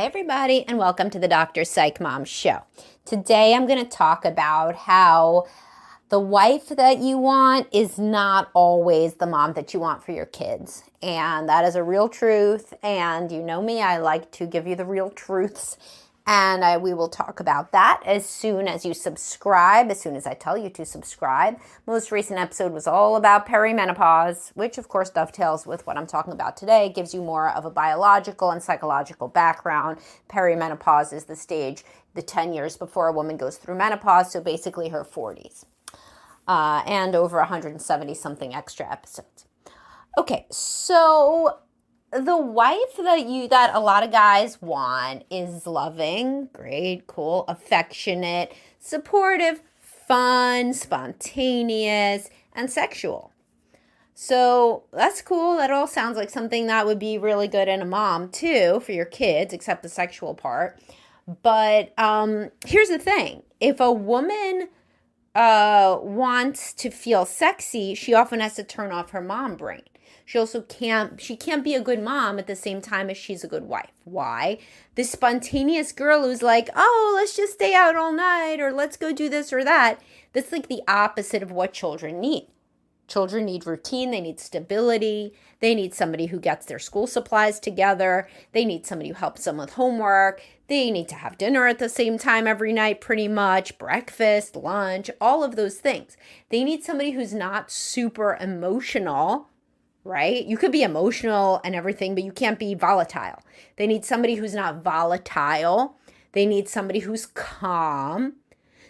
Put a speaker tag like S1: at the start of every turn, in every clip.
S1: everybody, and welcome to the Dr. Psych Mom Show. Today I'm going to talk about how the wife that you want is not always the mom that you want for your kids. And that is a real truth. And you know me, I like to give you the real truths. And we will talk about that as soon as you subscribe, as soon as I tell you to subscribe. Most recent episode was all about perimenopause, which of course dovetails with what I'm talking about today. It gives you more of a biological and psychological background. Perimenopause is the stage, the 10 years before a woman goes through menopause, so basically her 40s. And over 170 something extra episodes. Okay, so the wife that a lot of guys want is loving, great, cool, affectionate, supportive, fun, spontaneous, and sexual. So that's cool. That all sounds like something that would be really good in a mom too for your kids, except the sexual part. But here's the thing. If a woman wants to feel sexy, she often has to turn off her mom brain. She can't be a good mom at the same time as she's a good wife. Why? This spontaneous girl who's like, oh, let's just stay out all night, or let's go do this or that. That's like the opposite of what children need. Children need routine. They need stability. They need somebody who gets their school supplies together. They need somebody who helps them with homework. They need to have dinner at the same time every night, pretty much, breakfast, lunch, all of those things. They need somebody who's not super emotional, right? You could be emotional and everything, but you can't be volatile. They need somebody who's not volatile. They need somebody who's calm.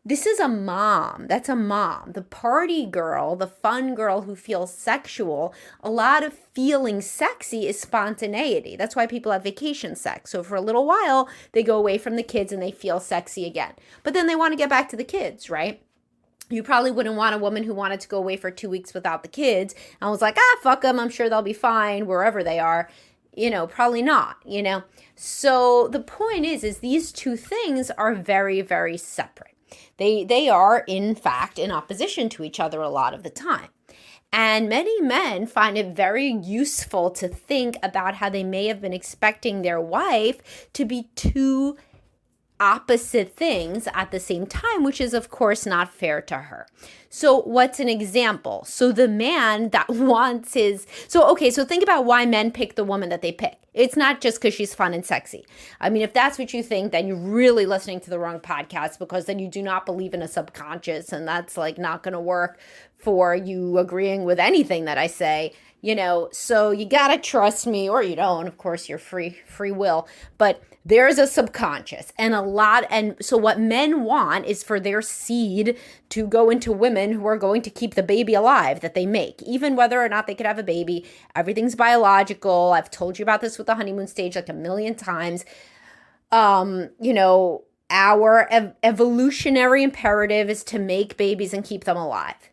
S1: This is a mom. That's a mom. The party girl, the fun girl who feels sexual, a lot of feeling sexy is spontaneity. That's why people have vacation sex. So for a little while, they go away from the kids and they feel sexy again. But then they want to get back to the kids, right? You probably wouldn't want a woman who wanted to go away for 2 weeks without the kids and was like, fuck them. I'm sure they'll be fine wherever they are. Probably not, So the point is these two things are very, very separate. They are, in fact, in opposition to each other a lot of the time. And many men find it very useful to think about how they may have been expecting their wife to be two opposite things at the same time, which is, of course, not fair to her. So what's an example? So the man that wants so think about why men pick the woman that they pick. It's not just because she's fun and sexy. I mean, if that's what you think, then you're really listening to the wrong podcast, because then you do not believe in a subconscious, and that's like not going to work for you agreeing with anything that I say. So you got to trust me, or you don't. Of course, you're free will. But there's a subconscious and so what men want is for their seed to go into women who are going to keep the baby alive that they make, even whether or not they could have a baby. Everything's biological. I've told you about this with the honeymoon stage like a million times. Our evolutionary imperative is to make babies and keep them alive.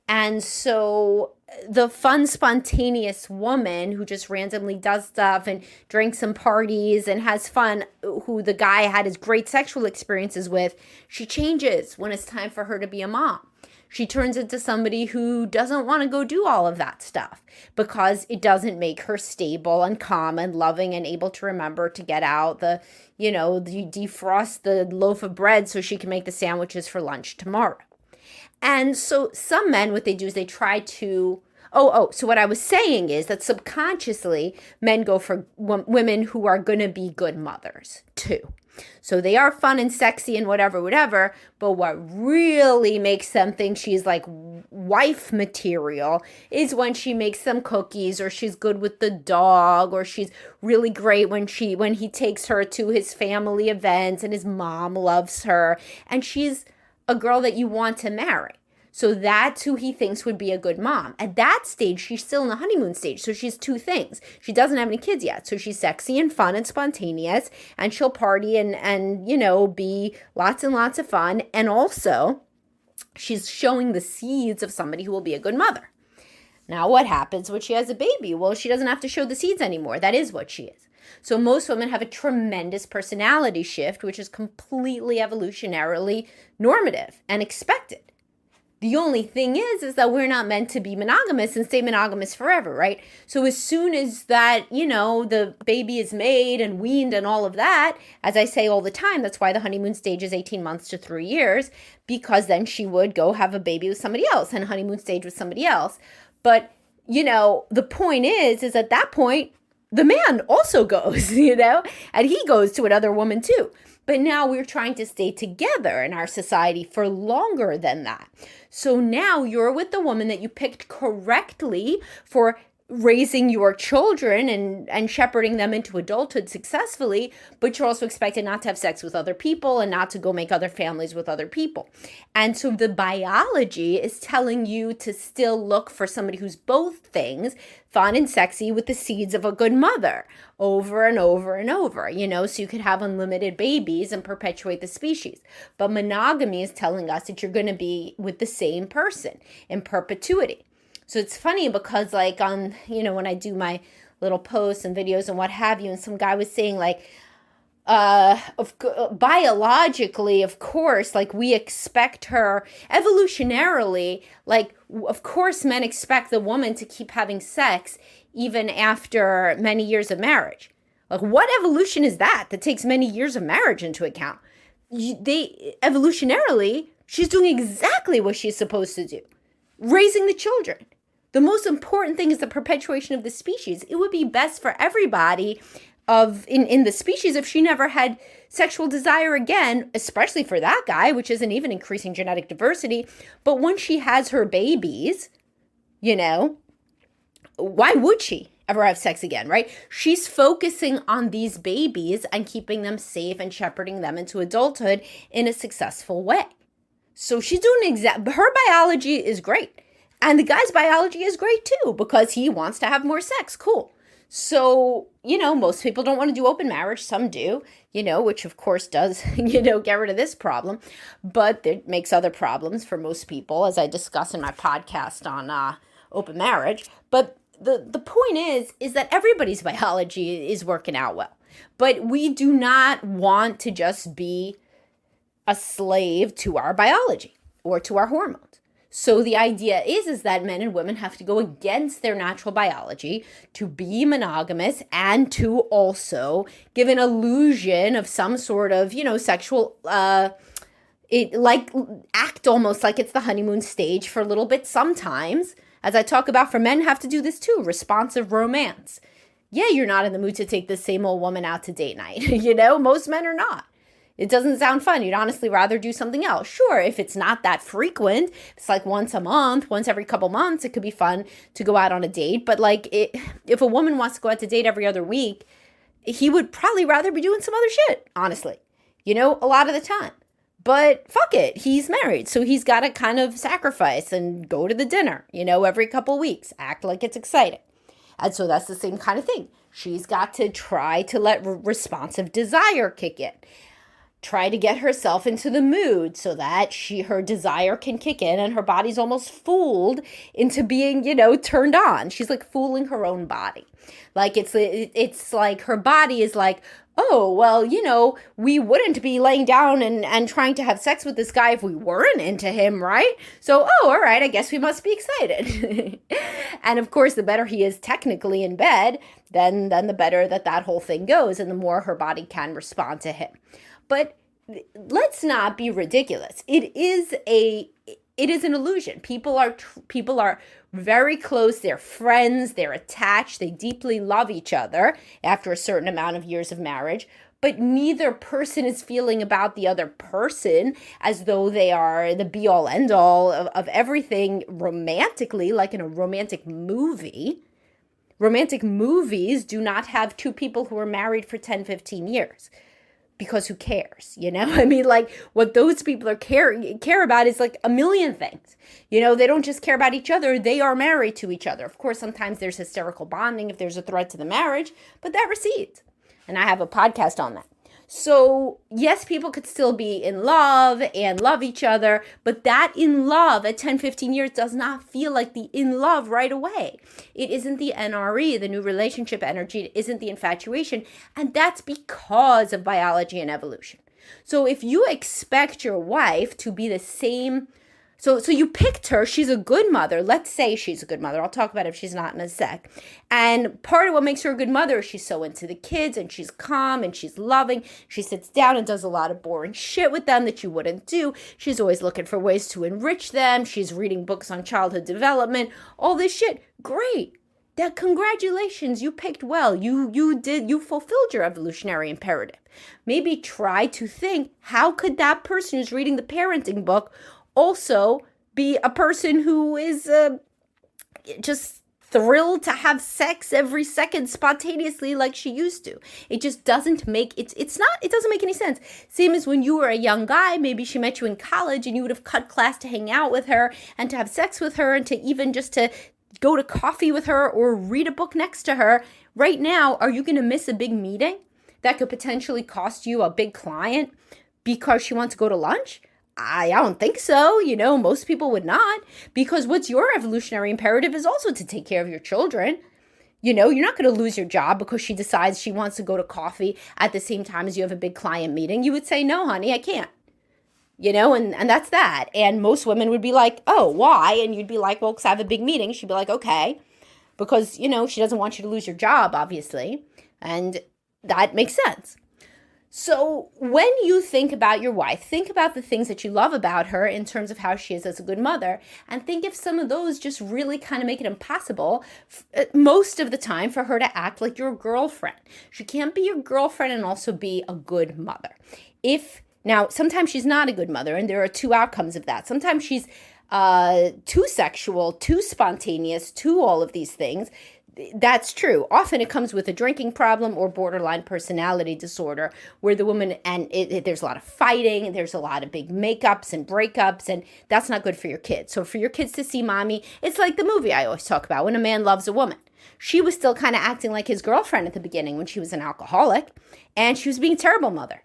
S1: And so the fun, spontaneous woman who just randomly does stuff and drinks and parties and has fun, who the guy had his great sexual experiences with, she changes when it's time for her to be a mom. She turns into somebody who doesn't want to go do all of that stuff because it doesn't make her stable and calm and loving and able to remember to get out defrost the loaf of bread so she can make the sandwiches for lunch tomorrow. And so some men, what they do is they try to, so what I was saying is that subconsciously men go for women who are going to be good mothers too. So they are fun and sexy and whatever, but what really makes them think she's like wife material is when she makes them cookies, or she's good with the dog, or she's really great when he takes her to his family events and his mom loves her, and she's a girl that you want to marry. So that's who he thinks would be a good mom. At that stage, she's still in the honeymoon stage. So she's two things. She doesn't have any kids yet. So she's sexy and fun and spontaneous, and she'll party and be lots and lots of fun. And also, she's showing the seeds of somebody who will be a good mother. Now, what happens when she has a baby? Well, she doesn't have to show the seeds anymore. That is what she is. So most women have a tremendous personality shift, which is completely evolutionarily normative and expected. The only thing is that we're not meant to be monogamous and stay monogamous forever, right? So as soon as that, the baby is made and weaned and all of that, as I say all the time, that's why the honeymoon stage is 18 months to 3 years, because then she would go have a baby with somebody else and honeymoon stage with somebody else. But, the point is at that point, the man also goes, and he goes to another woman too. But now we're trying to stay together in our society for longer than that. So now you're with the woman that you picked correctly for raising your children and shepherding them into adulthood successfully, but you're also expected not to have sex with other people and not to go make other families with other people. And so the biology is telling you to still look for somebody who's both things, fun and sexy with the seeds of a good mother, over and over and over, so you could have unlimited babies and perpetuate the species. But monogamy is telling us that you're going to be with the same person in perpetuity. So it's funny because on, when I do my little posts and videos and what have you, and some guy was saying biologically, of course, we expect her evolutionarily, of course, men expect the woman to keep having sex even after many years of marriage. What evolution is that takes many years of marriage into account? Evolutionarily, she's doing exactly what she's supposed to do, raising the children. The most important thing is the perpetuation of the species. It would be best for everybody in the species if she never had sexual desire again, especially for that guy, which isn't even increasing genetic diversity. But once she has her babies, why would she ever have sex again, right? She's focusing on these babies and keeping them safe and shepherding them into adulthood in a successful way. So she's doing her biology is great. And the guy's biology is great too, because he wants to have more sex. Cool. So, most people don't want to do open marriage. Some do, which of course does, get rid of this problem. But it makes other problems for most people, as I discuss in my podcast on open marriage. But the point is that everybody's biology is working out well. But we do not want to just be a slave to our biology or to our hormones. So the idea is that men and women have to go against their natural biology to be monogamous and to also give an illusion of some sort of, sexual, act almost like it's the honeymoon stage for a little bit sometimes. As I talk about, for men have to do this too, responsive romance. Yeah, you're not in the mood to take the same old woman out to date night. Most men are not. It doesn't sound fun. You'd honestly rather do something else. Sure, if it's not that frequent, it's once a month, once every couple months, it could be fun to go out on a date. But if a woman wants to go out to date every other week, he would probably rather be doing some other shit, honestly, a lot of the time. But fuck it, he's married, so he's got to kind of sacrifice and go to the dinner, every couple weeks, act like it's exciting. And so that's the same kind of thing. She's got to try to let responsive desire kick in. Try to get herself into the mood so that her desire can kick in and her body's almost fooled into being, turned on. She's fooling her own body. It's like her body is oh, well, we wouldn't be laying down and trying to have sex with this guy if we weren't into him, right? So, all right, I guess we must be excited. And of course, the better he is technically in bed, then the better that whole thing goes and the more her body can respond to him. But let's not be ridiculous. It is an illusion. People are very close. They're friends. They're attached. They deeply love each other after a certain amount of years of marriage. But neither person is feeling about the other person as though they are the be-all, end-all of everything romantically, like in a romantic movie. Romantic movies do not have two people who are married for 10, 15 years. Because who cares, what those people care about is a million things. They don't just care about each other. They are married to each other. Of course, sometimes there's hysterical bonding if there's a threat to the marriage, but that recedes. And I have a podcast on that. So yes, people could still be in love and love each other, but that in love at 10, 15 years does not feel like the in love right away. It isn't the NRE, the new relationship energy. It isn't the infatuation. And that's because of biology and evolution. So if you expect your wife to be the same So you picked her. She's a good mother. Let's say she's a good mother. I'll talk about it if she's not in a sec. And part of what makes her a good mother is she's so into the kids and she's calm and she's loving. She sits down and does a lot of boring shit with them that you wouldn't do. She's always looking for ways to enrich them. She's reading books on childhood development. All this shit. Great. That congratulations, you picked well. You fulfilled your evolutionary imperative. Maybe try to think, how could that person who's reading the parenting book also be a person who is just thrilled to have sex every second spontaneously like she used to? It just doesn't make it doesn't make any sense. Same as when you were a young guy, maybe she met you in college and you would have cut class to hang out with her and to have sex with her and to even just to go to coffee with her or read a book next to her. Right now, are you going to miss a big meeting that could potentially cost you a big client because she wants to go to lunch? I don't think so. Most people would not, because what's your evolutionary imperative is also to take care of your children. You're not going to lose your job because she decides she wants to go to coffee at the same time as you have a big client meeting. You would say, no, honey, I can't. And that's that. And most women would be like, oh, why? And you'd be like, well, because I have a big meeting. She'd be like, okay, because, she doesn't want you to lose your job, obviously. And that makes sense. So when you think about your wife, think about the things that you love about her in terms of how she is as a good mother, and think if some of those just really kind of make it impossible most of the time for her to act like your girlfriend. She can't be your girlfriend and also be a good mother. Now, sometimes she's not a good mother, and there are two outcomes of that. Sometimes she's too sexual, too spontaneous, too all of these things. That's true. Often it comes with a drinking problem or borderline personality disorder where the woman, there's a lot of fighting, there's a lot of big makeups and breakups, and that's not good for your kids. So for your kids to see mommy, it's like the movie I always talk about, When a Man Loves a Woman. She was still kind of acting like his girlfriend at the beginning when she was an alcoholic, and she was being a terrible mother.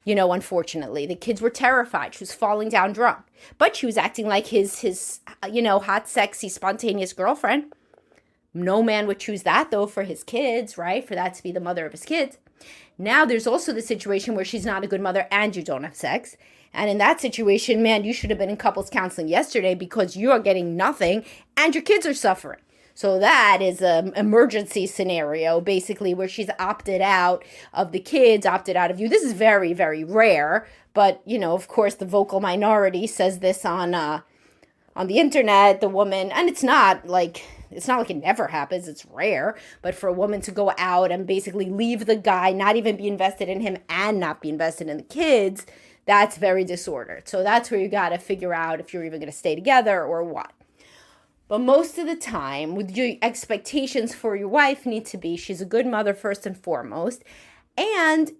S1: Unfortunately, the kids were terrified. She was falling down drunk, but she was acting like his hot, sexy, spontaneous girlfriend. No man would choose that, though, for his kids, right? For that to be the mother of his kids. Now, there's also the situation where she's not a good mother and you don't have sex. And in that situation, man, you should have been in couples counseling yesterday because you are getting nothing and your kids are suffering. So that is an emergency scenario, basically, where she's opted out of the kids, opted out of you. This is very, very rare. But, of course, the vocal minority says this on the internet, the woman, and it's not like it never happens. It's rare. But for a woman to go out and basically leave the guy, not even be invested in him and not be invested in the kids, that's very disordered. So that's where you got to figure out if you're even going to stay together or what. But most of the time, with your expectations for your wife need to be she's a good mother first and foremost. And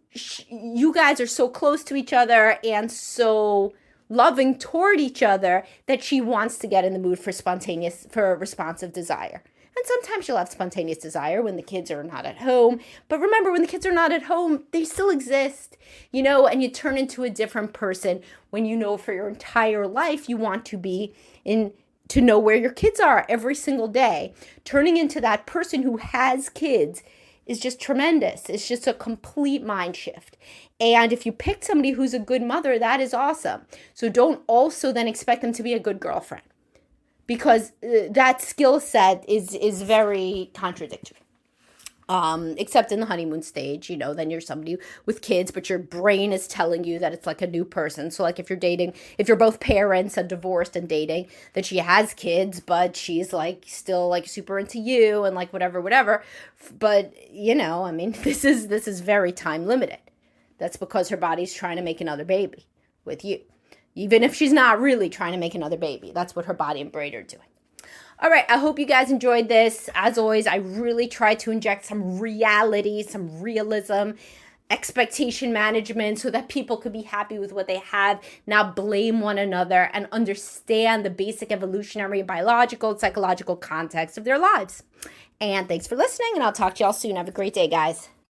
S1: you guys are so close to each other and so loving toward each other that she wants to get in the mood for responsive desire. And sometimes she'll have spontaneous desire when the kids are not at home. But remember, when the kids are not at home, they still exist, and you turn into a different person when for your entire life you want to know where your kids are every single day. Turning into that person who has kids is just tremendous. It's just a complete mind shift. And if you pick somebody who's a good mother, that is awesome. So don't also then expect them to be a good girlfriend, because that skill set is very contradictory. Except in the honeymoon stage, then you're somebody with kids, but your brain is telling you that it's like a new person. So like if you're both parents and divorced and dating, that she has kids, but she's like still like super into you and like whatever. But this is very time limited. That's because her body's trying to make another baby with you. Even if she's not really trying to make another baby, that's what her body and brain are doing. All right, I hope you guys enjoyed this. As always, I really try to inject some reality, some realism, expectation management so that people could be happy with what they have, not blame one another, and understand the basic evolutionary, biological, and psychological context of their lives. And thanks for listening, and I'll talk to y'all soon. Have a great day, guys.